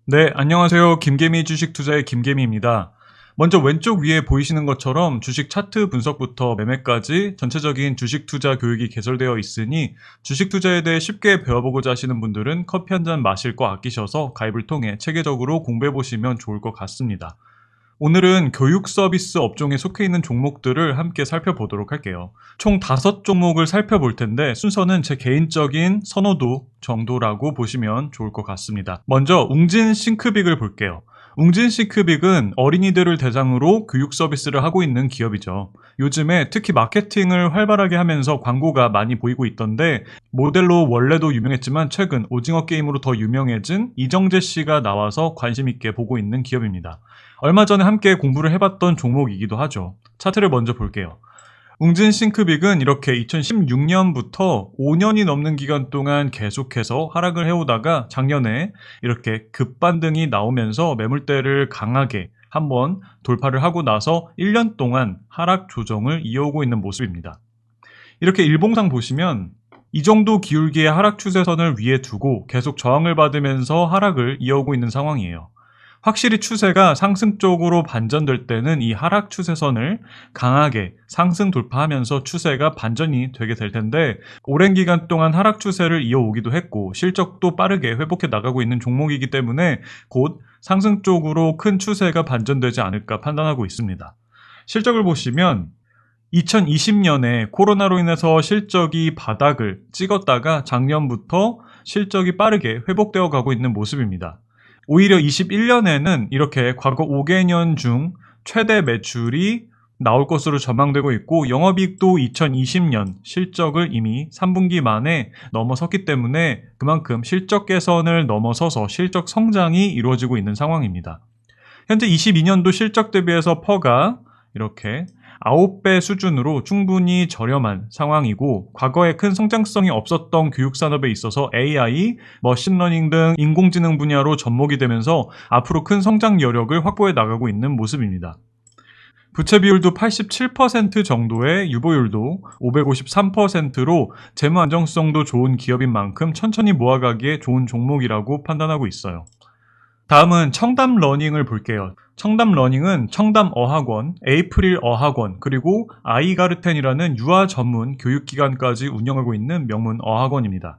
네, 안녕하세요. 김개미 주식 투자의 김개미입니다. 먼저 왼쪽 위에 보이시는 것처럼 주식 차트 분석부터 매매까지 전체적인 주식 투자 교육이 개설되어 있으니 주식 투자에 대해 쉽게 배워보고자 하시는 분들은 커피 한 잔 마실 거 아끼셔서 가입을 통해 체계적으로 공부해 보시면 좋을 것 같습니다. 오늘은 교육 서비스 업종에 속해 있는 종목들을 함께 살펴보도록 할게요. 총 5종목을 살펴볼 텐데 순서는 제 개인적인 선호도 정도라고 보시면 좋을 것 같습니다. 먼저 웅진 싱크빅을 볼게요. 웅진 싱크빅은 어린이들을 대상으로 교육 서비스를 하고 있는 기업이죠. 요즘에 특히 마케팅을 활발하게 하면서 광고가 많이 보이고 있던데 모델로 원래도 유명했지만 최근 오징어 게임으로 더 유명해진 이정재 씨가 나와서 관심 있게 보고 있는 기업입니다. 얼마 전에 함께 공부를 해봤던 종목이기도 하죠. 차트를 먼저 볼게요. 웅진 싱크빅은 이렇게 2016년부터 5년이 넘는 기간 동안 계속해서 하락을 해오다가 작년에 이렇게 급반등이 나오면서 매물대를 강하게 한번 돌파를 하고 나서 1년 동안 하락 조정을 이어오고 있는 모습입니다. 이렇게 일봉상 보시면 이 정도 기울기의 하락 추세선을 위에 두고 계속 저항을 받으면서 하락을 이어오고 있는 상황이에요. 확실히 추세가 상승 쪽으로 반전될 때는 이 하락 추세선을 강하게 상승 돌파하면서 추세가 반전이 되게 될 텐데 오랜 기간 동안 하락 추세를 이어오기도 했고 실적도 빠르게 회복해 나가고 있는 종목이기 때문에 곧 상승 쪽으로 큰 추세가 반전되지 않을까 판단하고 있습니다. 실적을 보시면 2020년에 코로나로 인해서 실적이 바닥을 찍었다가 작년부터 실적이 빠르게 회복되어 가고 있는 모습입니다. 오히려 21년에는 이렇게 과거 5개년 중 최대 매출이 나올 것으로 전망되고 있고 영업이익도 2020년 실적을 이미 3분기 만에 넘어섰기 때문에 그만큼 실적 개선을 넘어서서 실적 성장이 이루어지고 있는 상황입니다. 현재 22년도 실적 대비해서 퍼가 이렇게 9배 수준으로 충분히 저렴한 상황이고 과거에 큰 성장성이 없었던 교육산업에 있어서 AI, 머신러닝 등 인공지능 분야로 접목이 되면서 앞으로 큰 성장 여력을 확보해 나가고 있는 모습입니다. 부채 비율도 87% 정도의 유보율도 553%로 재무 안정성도 좋은 기업인 만큼 천천히 모아가기에 좋은 종목이라고 판단하고 있어요. 다음은 청담러닝을 볼게요. 청담러닝은 청담어학원, 에이프릴 어학원, 그리고 아이가르텐이라는 유아 전문 교육기관까지 운영하고 있는 명문 어학원입니다.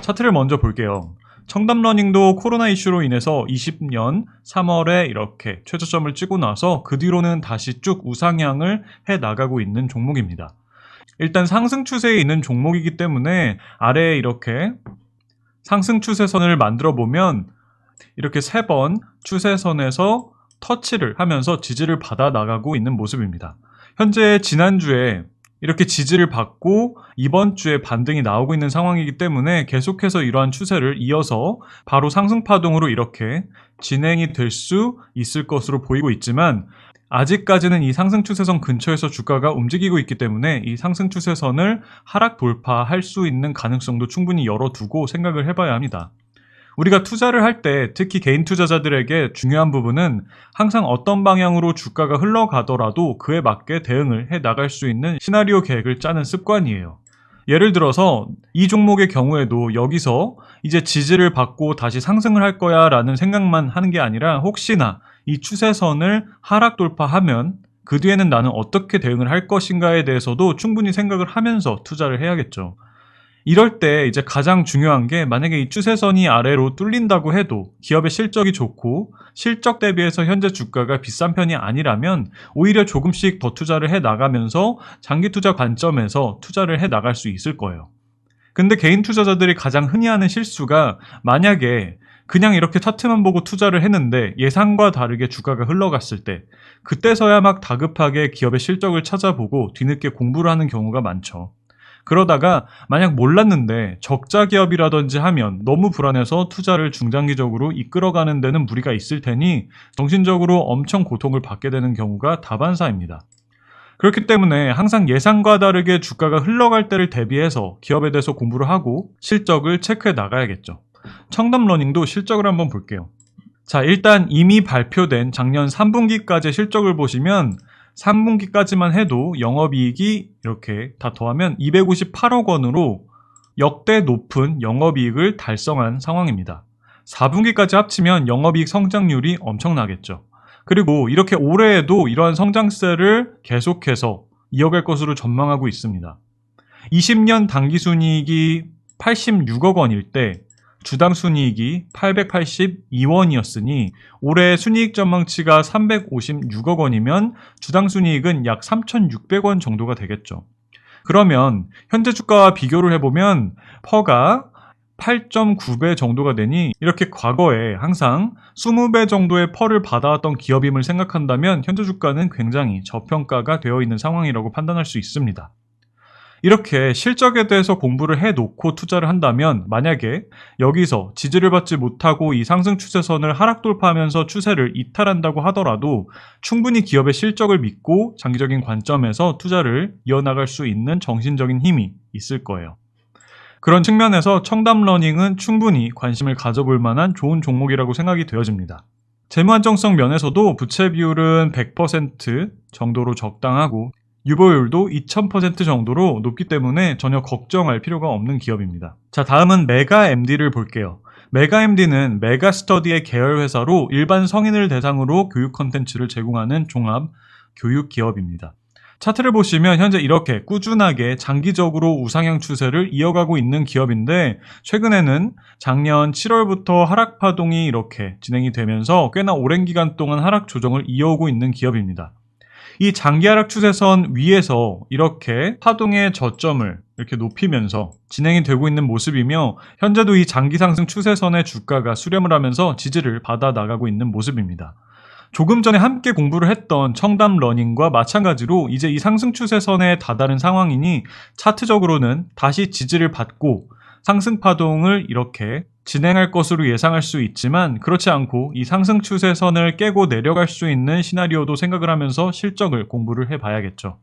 차트를 먼저 볼게요. 청담러닝도 코로나 이슈로 인해서 20년 3월에 이렇게 최저점을 찍고 나서 그 뒤로는 다시 쭉 우상향을 해 나가고 있는 종목입니다. 일단 상승 추세에 있는 종목이기 때문에 아래에 이렇게 상승 추세선을 만들어 보면 이렇게 3번 추세선에서 터치를 하면서 지지를 받아 나가고 있는 모습입니다. 현재 지난주에 이렇게 지지를 받고 이번 주에 반등이 나오고 있는 상황이기 때문에 계속해서 이러한 추세를 이어서 바로 상승 파동으로 이렇게 진행이 될 수 있을 것으로 보이고 있지만 아직까지는 이 상승 추세선 근처에서 주가가 움직이고 있기 때문에 이 상승 추세선을 하락 돌파할 수 있는 가능성도 충분히 열어두고 생각을 해봐야 합니다. 우리가 투자를 할 때 특히 개인 투자자들에게 중요한 부분은 항상 어떤 방향으로 주가가 흘러가더라도 그에 맞게 대응을 해 나갈 수 있는 시나리오 계획을 짜는 습관이에요. 예를 들어서 이 종목의 경우에도 여기서 이제 지지를 받고 다시 상승을 할 거야 라는 생각만 하는 게 아니라 혹시나 이 추세선을 하락 돌파하면 그 뒤에는 나는 어떻게 대응을 할 것인가에 대해서도 충분히 생각을 하면서 투자를 해야겠죠. 이럴 때 이제 가장 중요한 게 만약에 이 추세선이 아래로 뚫린다고 해도 기업의 실적이 좋고 실적 대비해서 현재 주가가 비싼 편이 아니라면 오히려 조금씩 더 투자를 해 나가면서 장기 투자 관점에서 투자를 해 나갈 수 있을 거예요. 근데 개인 투자자들이 가장 흔히 하는 실수가 만약에 그냥 이렇게 차트만 보고 투자를 했는데 예상과 다르게 주가가 흘러갔을 때 그때서야 막 다급하게 기업의 실적을 찾아보고 뒤늦게 공부를 하는 경우가 많죠. 그러다가 만약 몰랐는데 적자 기업이라든지 하면 너무 불안해서 투자를 중장기적으로 이끌어가는 데는 무리가 있을 테니 정신적으로 엄청 고통을 받게 되는 경우가 다반사입니다. 그렇기 때문에 항상 예상과 다르게 주가가 흘러갈 때를 대비해서 기업에 대해서 공부를 하고 실적을 체크해 나가야겠죠. 청담러닝도 실적을 한번 볼게요. 자, 일단 이미 발표된 작년 3분기까지의 실적을 보시면 3분기까지만 해도 영업이익이 이렇게 다 더하면 258억 원으로 역대 높은 영업이익을 달성한 상황입니다. 4분기까지 합치면 영업이익 성장률이 엄청나겠죠. 그리고 이렇게 올해에도 이러한 성장세를 계속해서 이어갈 것으로 전망하고 있습니다. 20년 당기순이익이 86억 원일 때 주당 순이익이 882원이었으니 올해 순이익 전망치가 356억 원이면 주당 순이익은 약 3,600원 정도가 되겠죠. 그러면 현재 주가와 비교를 해보면 퍼가 8.9배 정도가 되니 이렇게 과거에 항상 20배 정도의 퍼를 받아왔던 기업임을 생각한다면 현재 주가는 굉장히 저평가가 되어 있는 상황이라고 판단할 수 있습니다. 이렇게 실적에 대해서 공부를 해놓고 투자를 한다면 만약에 여기서 지지를 받지 못하고 이 상승 추세선을 하락 돌파하면서 추세를 이탈한다고 하더라도 충분히 기업의 실적을 믿고 장기적인 관점에서 투자를 이어나갈 수 있는 정신적인 힘이 있을 거예요. 그런 측면에서 청담러닝은 충분히 관심을 가져볼 만한 좋은 종목이라고 생각이 되어집니다. 재무 안정성 면에서도 부채 비율은 100% 정도로 적당하고 유보율도 2000% 정도로 높기 때문에 전혀 걱정할 필요가 없는 기업입니다. 자, 다음은 메가MD를 볼게요. 메가MD는 메가스터디의 계열 회사로 일반 성인을 대상으로 교육 콘텐츠를 제공하는 종합 교육 기업입니다. 차트를 보시면 현재 이렇게 꾸준하게 장기적으로 우상향 추세를 이어가고 있는 기업인데 최근에는 작년 7월부터 하락 파동이 이렇게 진행이 되면서 꽤나 오랜 기간 동안 하락 조정을 이어오고 있는 기업입니다. 이 장기 하락 추세선 위에서 이렇게 파동의 저점을 이렇게 높이면서 진행이 되고 있는 모습이며 현재도 이 장기 상승 추세선의 주가가 수렴을 하면서 지지를 받아 나가고 있는 모습입니다. 조금 전에 함께 공부를 했던 청담러닝과 마찬가지로 이제 이 상승 추세선에 다다른 상황이니 차트적으로는 다시 지지를 받고 상승 파동을 이렇게 진행할 것으로 예상할 수 있지만 그렇지 않고 이 상승 추세선을 깨고 내려갈 수 있는 시나리오도 생각을 하면서 실적을 공부를 해봐야겠죠.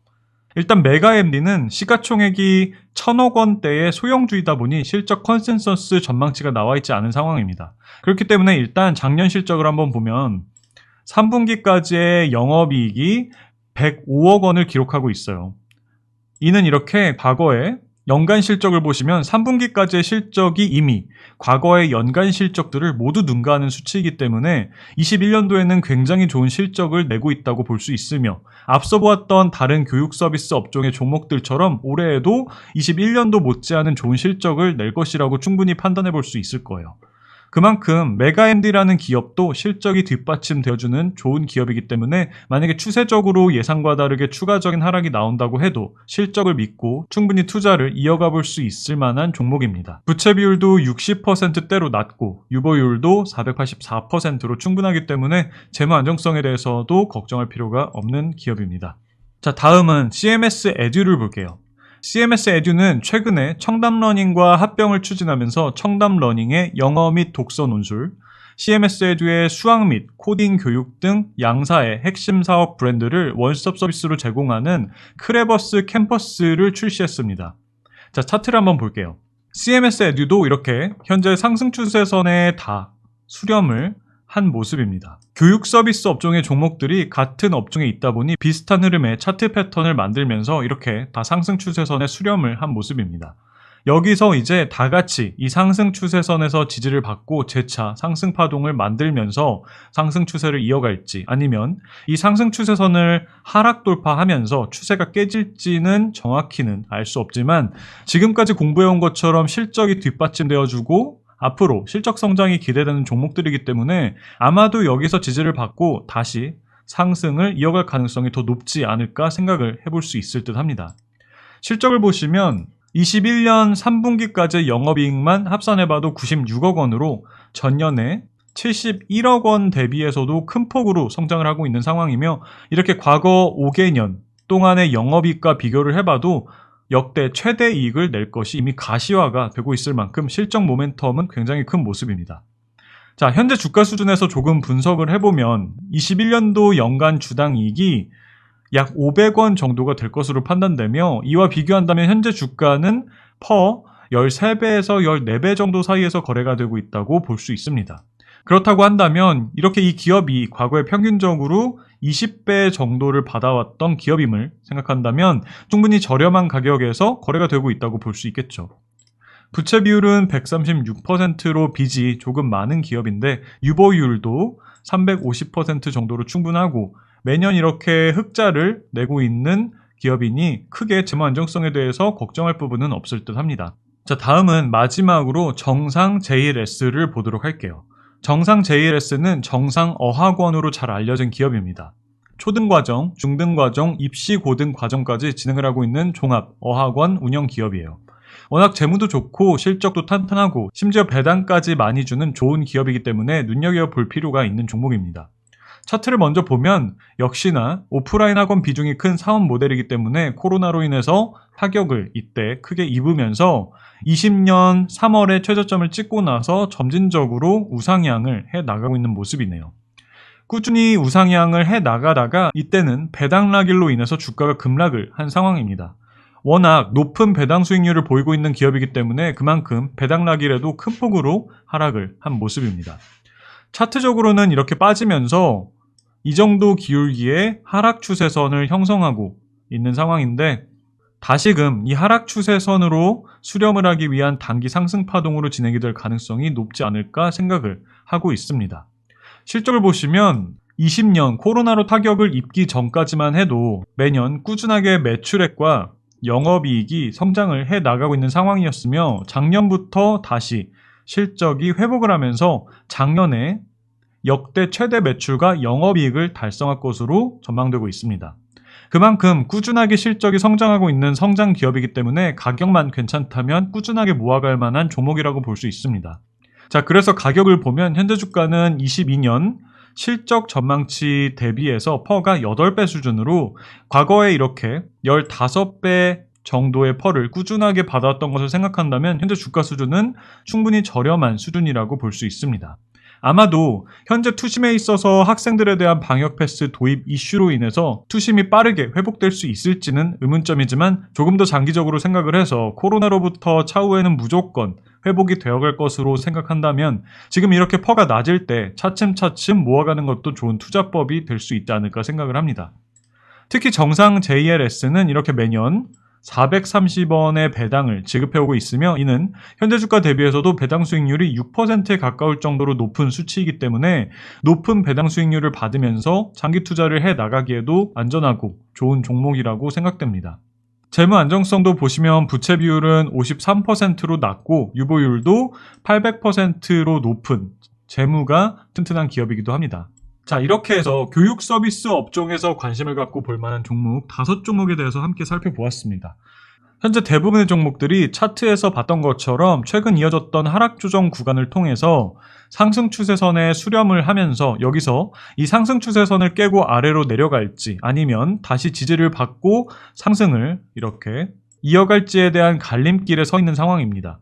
일단 메가MD는 시가총액이 1,000억 원대의 소형주이다 보니 실적 컨센서스 전망치가 나와 있지 않은 상황입니다. 그렇기 때문에 일단 작년 실적을 한번 보면 3분기까지의 영업이익이 105억 원을 기록하고 있어요. 이는 이렇게 과거에 연간 실적을 보시면 3분기까지의 실적이 이미 과거의 연간 실적들을 모두 능가하는 수치이기 때문에 21년도에는 굉장히 좋은 실적을 내고 있다고 볼 수 있으며 앞서 보았던 다른 교육 서비스 업종의 종목들처럼 올해에도 21년도 못지않은 좋은 실적을 낼 것이라고 충분히 판단해 볼 수 있을 거예요. 그만큼 메가MD라는 기업도 실적이 뒷받침되어주는 좋은 기업이기 때문에 만약에 추세적으로 예상과 다르게 추가적인 하락이 나온다고 해도 실적을 믿고 충분히 투자를 이어가 볼 수 있을 만한 종목입니다. 부채 비율도 60%대로 낮고 유보율도 484%로 충분하기 때문에 재무 안정성에 대해서도 걱정할 필요가 없는 기업입니다. 자, 다음은 CMS 에듀를 볼게요. CMS 에듀는 최근에 청담러닝과 합병을 추진하면서 청담러닝의 영어 및 독서 논술, CMS 에듀의 수학 및 코딩 교육 등 양사의 핵심 사업 브랜드를 원스톱 서비스로 제공하는 크레버스 캠퍼스를 출시했습니다. 자, 차트를 한번 볼게요. CMS 에듀도 이렇게 현재 상승 추세선에 다 수렴을 한 모습입니다. 교육 서비스 업종의 종목들이 같은 업종에 있다 보니 비슷한 흐름의 차트 패턴을 만들면서 이렇게 다 상승 추세선에 수렴을 한 모습입니다. 여기서 이제 다 같이 이 상승 추세선에서 지지를 받고 재차 상승 파동을 만들면서 상승 추세를 이어갈지 아니면 이 상승 추세선을 하락 돌파하면서 추세가 깨질지는 정확히는 알 수 없지만 지금까지 공부해온 것처럼 실적이 뒷받침되어주고 앞으로 실적 성장이 기대되는 종목들이기 때문에 아마도 여기서 지지를 받고 다시 상승을 이어갈 가능성이 더 높지 않을까 생각을 해볼 수 있을 듯 합니다. 실적을 보시면 21년 3분기까지 영업이익만 합산해봐도 96억 원으로 전년에 71억 원 대비해서도 큰 폭으로 성장을 하고 있는 상황이며 이렇게 과거 5개년 동안의 영업이익과 비교를 해봐도 역대 최대 이익을 낼 것이 이미 가시화가 되고 있을 만큼 실적 모멘텀은 굉장히 큰 모습입니다. 자, 현재 주가 수준에서 조금 분석을 해보면 21년도 연간 주당 이익이 약 500원 정도가 될 것으로 판단되며 이와 비교한다면 현재 주가는 퍼 13배에서 14배 정도 사이에서 거래가 되고 있다고 볼 수 있습니다. 그렇다고 한다면 이렇게 이 기업이 과거에 평균적으로 20배 정도를 받아왔던 기업임을 생각한다면 충분히 저렴한 가격에서 거래가 되고 있다고 볼 수 있겠죠. 부채 비율은 136%로 빚이 조금 많은 기업인데 유보율도 350% 정도로 충분하고 매년 이렇게 흑자를 내고 있는 기업이니 크게 재무 안정성에 대해서 걱정할 부분은 없을 듯 합니다. 자, 다음은 마지막으로 정상 JLS를 보도록 할게요. 정상 JLS는 정상 어학원으로 잘 알려진 기업입니다. 초등과정, 중등과정, 입시 고등 과정까지 진행을 하고 있는 종합 어학원 운영 기업이에요. 워낙 재무도 좋고 실적도 탄탄하고 심지어 배당까지 많이 주는 좋은 기업이기 때문에 눈여겨볼 필요가 있는 종목입니다. 차트를 먼저 보면 역시나 오프라인 학원 비중이 큰 사업 모델이기 때문에 코로나로 인해서 타격을 이때 크게 입으면서 20년 3월에 최저점을 찍고 나서 점진적으로 우상향을 해 나가고 있는 모습이네요. 꾸준히 우상향을 해 나가다가 이때는 배당락일로 인해서 주가가 급락을 한 상황입니다. 워낙 높은 배당 수익률을 보이고 있는 기업이기 때문에 그만큼 배당락일에도 큰 폭으로 하락을 한 모습입니다. 차트적으로는 이렇게 빠지면서 이 정도 기울기에 하락 추세선을 형성하고 있는 상황인데 다시금 이 하락 추세선으로 수렴을 하기 위한 단기 상승 파동으로 진행이 될 가능성이 높지 않을까 생각을 하고 있습니다. 실적을 보시면 20년 코로나로 타격을 입기 전까지만 해도 매년 꾸준하게 매출액과 영업이익이 성장을 해 나가고 있는 상황이었으며 작년부터 다시 실적이 회복을 하면서 작년에 역대 최대 매출과 영업이익을 달성할 것으로 전망되고 있습니다. 그만큼 꾸준하게 실적이 성장하고 있는 성장 기업이기 때문에 가격만 괜찮다면 꾸준하게 모아갈 만한 종목이라고 볼 수 있습니다. 자, 그래서 가격을 보면 현재 주가는 22년 실적 전망치 대비해서 퍼가 8배 수준으로 과거에 이렇게 15배 정도의 퍼를 꾸준하게 받아왔던 것을 생각한다면 현재 주가 수준은 충분히 저렴한 수준이라고 볼 수 있습니다. 아마도 현재 투심에 있어서 학생들에 대한 방역 패스 도입 이슈로 인해서 투심이 빠르게 회복될 수 있을지는 의문점이지만 조금 더 장기적으로 생각을 해서 코로나로부터 차후에는 무조건 회복이 되어갈 것으로 생각한다면 지금 이렇게 퍼가 낮을 때 차츰차츰 모아가는 것도 좋은 투자법이 될 수 있지 않을까 생각을 합니다. 특히 정상 JLS는 이렇게 매년 430원의 배당을 지급해오고 있으며 이는 현재 주가 대비해서도 배당 수익률이 6%에 가까울 정도로 높은 수치이기 때문에 높은 배당 수익률을 받으면서 장기 투자를 해 나가기에도 안전하고 좋은 종목이라고 생각됩니다. 재무 안정성도 보시면 부채 비율은 53%로 낮고 유보율도 800%로 높은 재무가 튼튼한 기업이기도 합니다. 자, 이렇게 해서 교육 서비스 업종에서 관심을 갖고 볼 만한 종목 5종목에 대해서 함께 살펴보았습니다. 현재 대부분의 종목들이 차트에서 봤던 것처럼 최근 이어졌던 하락 조정 구간을 통해서 상승 추세선에 수렴을 하면서 여기서 이 상승 추세선을 깨고 아래로 내려갈지 아니면 다시 지지를 받고 상승을 이렇게 이어갈지에 대한 갈림길에 서 있는 상황입니다.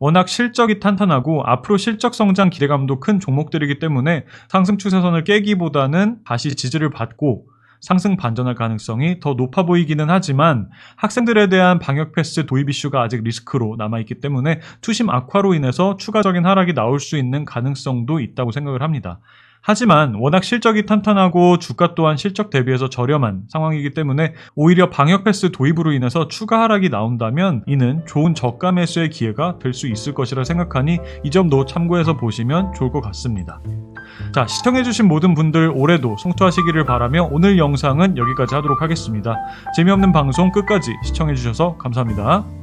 워낙 실적이 탄탄하고 앞으로 실적 성장 기대감도 큰 종목들이기 때문에 상승 추세선을 깨기보다는 다시 지지를 받고 상승 반전할 가능성이 더 높아 보이기는 하지만 학생들에 대한 방역 패스 도입 이슈가 아직 리스크로 남아있기 때문에 투심 악화로 인해서 추가적인 하락이 나올 수 있는 가능성도 있다고 생각을 합니다. 하지만 워낙 실적이 탄탄하고 주가 또한 실적 대비해서 저렴한 상황이기 때문에 오히려 방역 패스 도입으로 인해서 추가 하락이 나온다면 이는 좋은 저가 매수의 기회가 될 수 있을 것이라 생각하니 이 점도 참고해서 보시면 좋을 것 같습니다. 자, 시청해주신 모든 분들 올해도 성투하시기를 바라며 오늘 영상은 여기까지 하도록 하겠습니다. 재미없는 방송 끝까지 시청해주셔서 감사합니다.